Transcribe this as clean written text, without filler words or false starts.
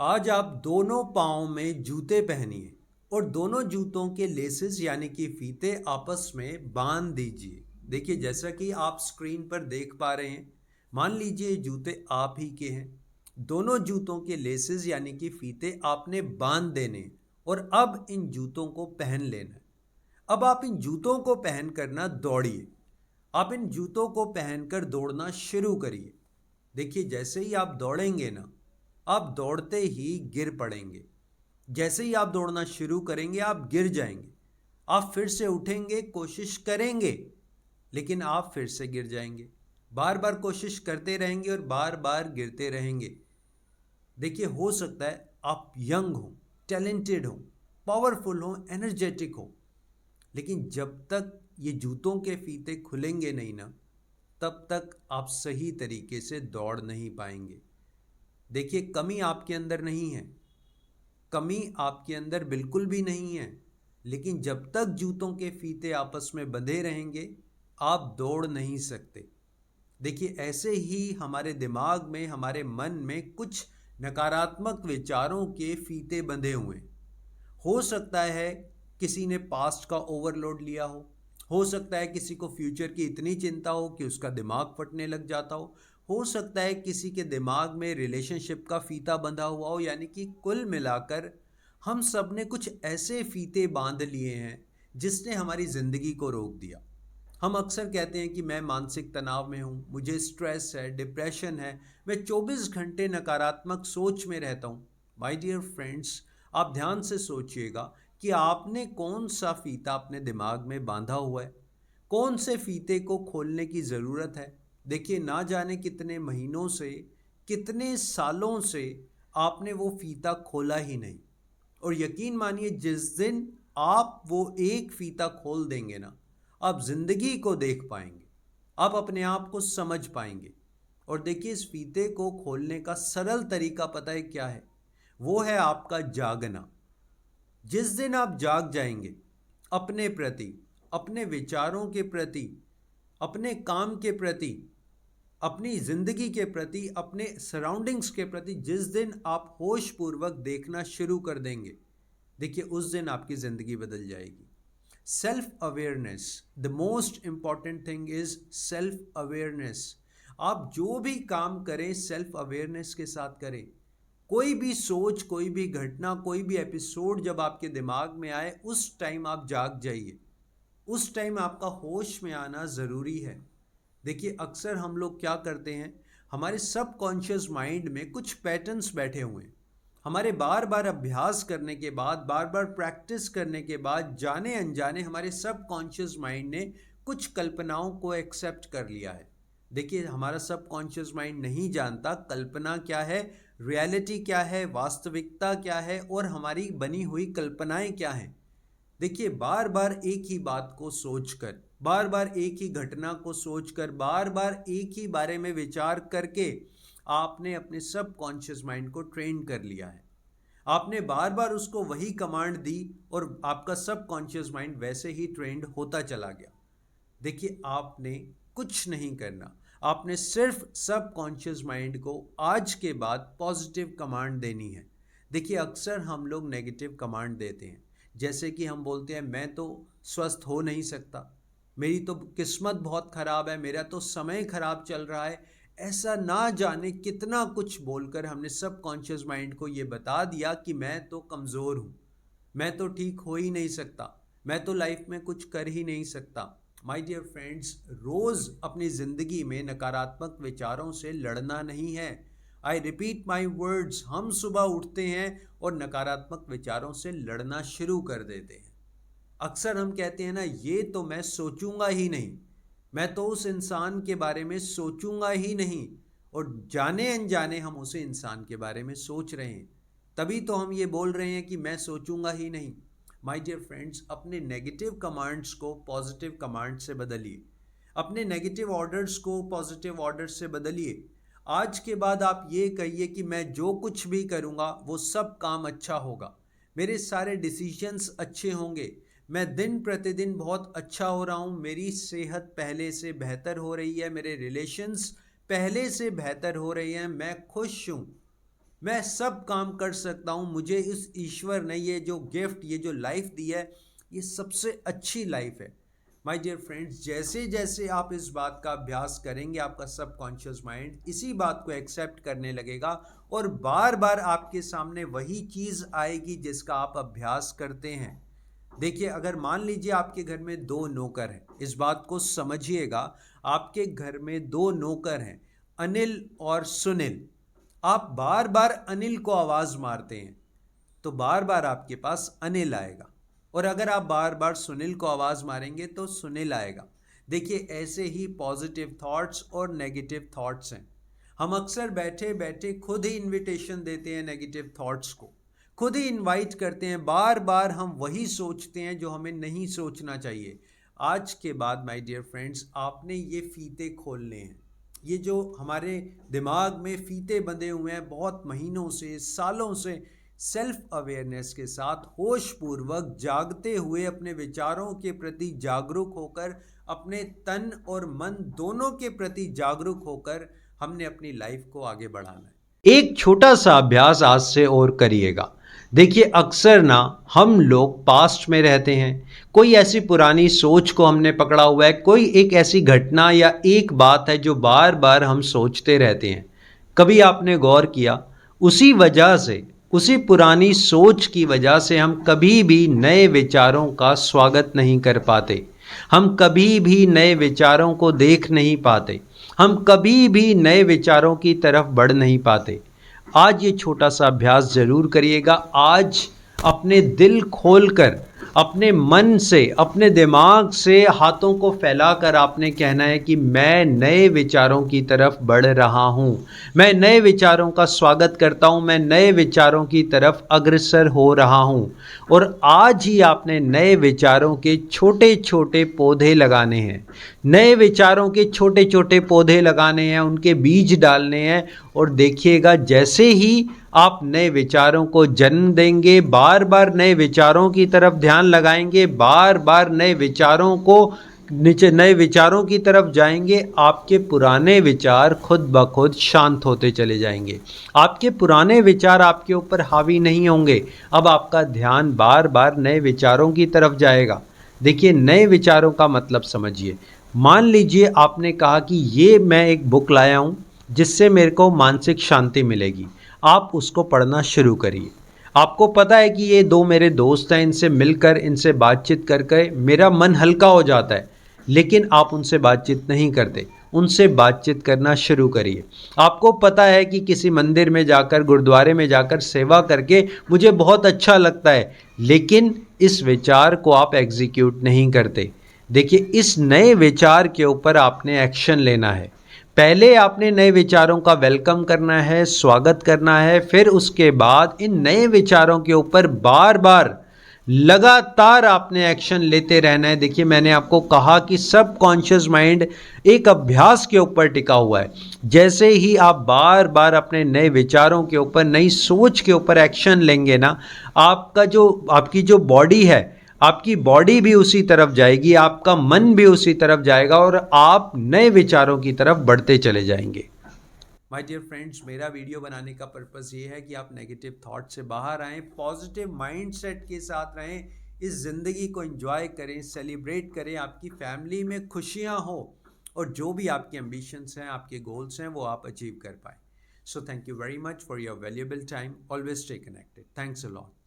आज आप दोनों पाँव में जूते पहनिए और दोनों जूतों के लेसेस यानी कि फीते आपस में बांध दीजिए। देखिए, जैसा कि आप स्क्रीन पर देख पा रहे हैं, मान लीजिए जूते आप ही के हैं। दोनों जूतों के लेसेस यानी कि फीते आपने बांध देने हैं और अब इन जूतों को पहन लेना है। अब आप इन जूतों को पहन कर ना दौड़िए। आप इन जूतों को पहनकर दौड़ना शुरू करिए। देखिए, जैसे ही आप दौड़ेंगे ना, आप दौड़ते ही गिर पड़ेंगे। जैसे ही आप दौड़ना शुरू करेंगे आप गिर जाएंगे। आप फिर से उठेंगे, कोशिश करेंगे, लेकिन आप फिर से गिर जाएंगे। बार बार कोशिश करते रहेंगे और बार बार गिरते रहेंगे। देखिए, हो सकता है आप यंग हो, टैलेंटेड हो, पावरफुल हो, एनर्जेटिक हो, लेकिन जब तक ये जूतों के फीते खुलेंगे नहीं ना, तब तक आप सही तरीके से दौड़ नहीं पाएंगे। देखिए, कमी आपके अंदर नहीं है, कमी आपके अंदर बिल्कुल भी नहीं है, लेकिन जब तक जूतों के फीते आपस में बंधे रहेंगे आप दौड़ नहीं सकते। देखिए, ऐसे ही हमारे दिमाग में, हमारे मन में कुछ नकारात्मक विचारों के फीते बंधे हुए हैं। हो सकता है किसी ने पास्ट का ओवरलोड लिया हो सकता है किसी को फ्यूचर की इतनी चिंता हो कि उसका दिमाग फटने लग जाता हो सकता है किसी के दिमाग में रिलेशनशिप का फीता बंधा हुआ हो। यानी कि कुल मिलाकर हम सब ने कुछ ऐसे फीते बांध लिए हैं जिसने हमारी ज़िंदगी को रोक दिया। हम अक्सर कहते हैं कि मैं मानसिक तनाव में हूँ, मुझे स्ट्रेस है, डिप्रेशन है, मैं 24 घंटे नकारात्मक सोच में रहता हूँ। माय डियर फ्रेंड्स, आप ध्यान से सोचिएगा कि आपने कौन सा फीता अपने दिमाग में बांधा हुआ है, कौन से फीते को खोलने की ज़रूरत है। देखिए, ना जाने कितने महीनों से, कितने सालों से आपने वो फीता खोला ही नहीं। और यकीन मानिए, जिस दिन आप वो एक फीता खोल देंगे ना, आप जिंदगी को देख पाएंगे, आप अपने आप को समझ पाएंगे। और देखिए, इस फीते को खोलने का सरल तरीका पता है क्या है? वो है आपका जागना। जिस दिन आप जाग जाएंगे अपने प्रति, अपने विचारों के प्रति, अपने काम के प्रति, अपनी जिंदगी के प्रति, अपने सराउंडिंग्स के प्रति, जिस दिन आप होश पूर्वक देखना शुरू कर देंगे, देखिए उस दिन आपकी जिंदगी बदल जाएगी। Self awareness, the most important thing is self awareness. आप जो भी काम करें सेल्फ अवेयरनेस के साथ करें। कोई भी सोच, कोई भी घटना, कोई भी एपिसोड जब आपके दिमाग में आए, उस टाइम आप जाग जाइए। उस टाइम आपका होश में आना ज़रूरी है। देखिए, अक्सर हम लोग क्या करते हैं, हमारे सबकॉन्शियस माइंड में कुछ पैटर्न्स बैठे हुए हैं। हमारे बार बार अभ्यास करने के बाद, बार बार प्रैक्टिस करने के बाद, जाने अनजाने हमारे सबकॉन्शियस माइंड ने कुछ कल्पनाओं को एक्सेप्ट कर लिया है। देखिए, हमारा सबकॉन्शियस माइंड नहीं जानता कल्पना क्या है, रियलिटी क्या है, वास्तविकता क्या है और हमारी बनी हुई कल्पनाएं क्या हैं। देखिए, बार बार एक ही बात को सोचकर, बार बार एक ही घटना को सोचकर, बार बार एक ही बारे में विचार करके आपने अपने सबकॉन्शियस माइंड को ट्रेन कर लिया है। आपने बार बार उसको वही कमांड दी और आपका सबकॉन्शियस माइंड वैसे ही ट्रेंड होता चला गया। देखिए, आपने कुछ नहीं करना, आपने सिर्फ सबकॉन्शियस माइंड को आज के बाद पॉजिटिव कमांड देनी है। देखिए, अक्सर हम लोग नेगेटिव कमांड देते हैं, जैसे कि हम बोलते हैं मैं तो स्वस्थ हो नहीं सकता, मेरी तो किस्मत बहुत ख़राब है, मेरा तो समय ख़राब चल रहा है। ऐसा ना जाने कितना कुछ बोलकर हमने सबकॉन्शियस माइंड को ये बता दिया कि मैं तो कमज़ोर हूँ, मैं तो ठीक हो ही नहीं सकता, मैं तो लाइफ में कुछ कर ही नहीं सकता। माय डियर फ्रेंड्स, रोज़ अपनी ज़िंदगी में नकारात्मक विचारों से लड़ना नहीं है। आई रिपीट माई वर्ड्स, हम सुबह उठते हैं और नकारात्मक विचारों से लड़ना शुरू कर देते हैं। अक्सर हम कहते हैं ना, ये तो मैं सोचूंगा ही नहीं, मैं तो उस इंसान के बारे में सोचूंगा ही नहीं, और जाने अनजाने हम उसे इंसान के बारे में सोच रहे हैं। तभी तो हम ये बोल रहे हैं कि मैं सोचूंगा ही नहीं। माय डियर फ्रेंड्स, अपने नेगेटिव कमांड्स को पॉजिटिव कमांड से बदलिए, अपने नेगेटिव ऑर्डर्स को पॉजिटिव ऑर्डर्स से बदलिए। आज के बाद आप ये कहिए कि मैं जो कुछ भी करूँगा वो सब काम अच्छा होगा, मेरे सारे डिसीजंस अच्छे होंगे, मैं दिन प्रतिदिन बहुत अच्छा हो रहा हूँ, मेरी सेहत पहले से बेहतर हो रही है, मेरे रिलेशंस पहले से बेहतर हो रही हैं, मैं खुश हूँ। मैं सब काम कर सकता हूँ, मुझे इस ईश्वर ने ये जो गिफ्ट, ये जो लाइफ दी है, ये सबसे अच्छी लाइफ है। माय डियर फ्रेंड्स, जैसे जैसे आप इस बात का अभ्यास करेंगे, आपका सबकॉन्शियस माइंड इसी बात को एक्सेप्ट करने लगेगा और बार बार आपके सामने वही चीज़ आएगी जिसका आप अभ्यास करते हैं। देखिए, अगर मान लीजिए आपके घर में दो नौकर हैं, इस बात को समझिएगा, आपके घर में दो नौकर हैं, अनिल और सुनील। आप बार बार अनिल को आवाज़ मारते हैं तो बार बार आपके पास अनिल आएगा, और अगर आप बार बार सुनील को आवाज़ मारेंगे तो सुनील आएगा। देखिए, ऐसे ही पॉजिटिव थॉट्स और नेगेटिव थॉट्स हैं। हम अक्सर बैठे बैठे खुद ही इनविटेशन देते हैं नेगेटिव थॉट्स को, खुद ही इनवाइट करते हैं, बार बार हम वही सोचते हैं जो हमें नहीं सोचना चाहिए। आज के बाद माय डियर फ्रेंड्स, आपने ये फीते खोलने हैं। ये जो हमारे दिमाग में फीते बंधे हुए हैं बहुत महीनों से, सालों से, सेल्फ अवेयरनेस के साथ होश पूर्वक जागते हुए अपने विचारों के प्रति जागरूक होकर, अपने तन और मन दोनों के प्रति जागरूक होकर हमने अपनी लाइफ को आगे बढ़ाना है। एक छोटा सा अभ्यास आज से और करिएगा। देखिए, अक्सर ना हम लोग पास्ट में रहते हैं, कोई ऐसी पुरानी सोच को हमने पकड़ा हुआ है, कोई एक ऐसी घटना या एक बात है जो बार बार हम सोचते रहते हैं। कभी आपने गौर किया, उसी वजह से, उसी पुरानी सोच की वजह से हम कभी भी नए विचारों का स्वागत नहीं कर पाते, हम कभी भी नए विचारों को देख नहीं पाते, हम कभी भी नए विचारों की तरफ बढ़ नहीं पाते। आज ये छोटा सा अभ्यास ज़रूर करिएगा। आज अपने दिल खोलकर, अपने मन से, अपने दिमाग से हाथों को फैलाकर आपने कहना है कि मैं नए विचारों की तरफ बढ़ रहा हूँ, मैं नए विचारों का स्वागत करता हूँ, मैं नए विचारों की तरफ अग्रसर हो रहा हूँ। और आज ही आपने नए विचारों के छोटे छोटे पौधे लगाने हैं, नए विचारों के छोटे छोटे पौधे लगाने हैं, उनके बीज डालने हैं। और देखिएगा, जैसे ही आप नए विचारों को जन्म देंगे, बार बार नए विचारों की तरफ ध्यान लगाएंगे, बार बार नए विचारों को नीचे, नए विचारों की तरफ जाएंगे, आपके पुराने विचार खुद ब खुद शांत होते चले जाएंगे। आपके पुराने विचार आपके ऊपर हावी नहीं होंगे। अब आपका ध्यान बार बार नए विचारों की तरफ जाएगा। देखिए, नए विचारों का मतलब समझिए। मान लीजिए आपने कहा कि ये मैं एक बुक लाया हूँ जिससे मेरे को मानसिक शांति मिलेगी। आप उसको पढ़ना शुरू करिए। आपको पता है कि ये दो मेरे दोस्त हैं, इनसे मिलकर, इनसे बातचीत करके मेरा मन हल्का हो जाता है, लेकिन आप उनसे बातचीत नहीं करते। उनसे बातचीत करना शुरू करिए। आपको पता है कि किसी मंदिर में जाकर, गुरुद्वारे में जाकर सेवा करके मुझे बहुत अच्छा लगता है, लेकिन इस विचार को आप एग्जीक्यूट नहीं करते। देखिए, इस नए विचार के ऊपर आपने एक्शन लेना है। पहले आपने नए विचारों का वेलकम करना है, स्वागत करना है, फिर उसके बाद इन नए विचारों के ऊपर बार बार लगातार आपने एक्शन लेते रहना है। देखिए, मैंने आपको कहा कि सबकॉन्शियस माइंड एक अभ्यास के ऊपर टिका हुआ है। जैसे ही आप बार बार अपने नए विचारों के ऊपर, नई सोच के ऊपर एक्शन लेंगे ना, आपकी जो बॉडी है, आपकी बॉडी भी उसी तरफ जाएगी, आपका मन भी उसी तरफ जाएगा और आप नए विचारों की तरफ बढ़ते चले जाएंगे। माय डियर फ्रेंड्स, मेरा वीडियो बनाने का पर्पस ये है कि आप नेगेटिव थॉट से बाहर आएं, पॉजिटिव माइंडसेट के साथ रहें, इस ज़िंदगी को एंजॉय करें, सेलिब्रेट करें, आपकी फैमिली में खुशियां हो और जो भी आपके एम्बिशंस हैं, आपके गोल्स हैं, वो आप अचीव कर पाएं। So thank you very much for your valuable time. Always stay connected. Thanks a lot.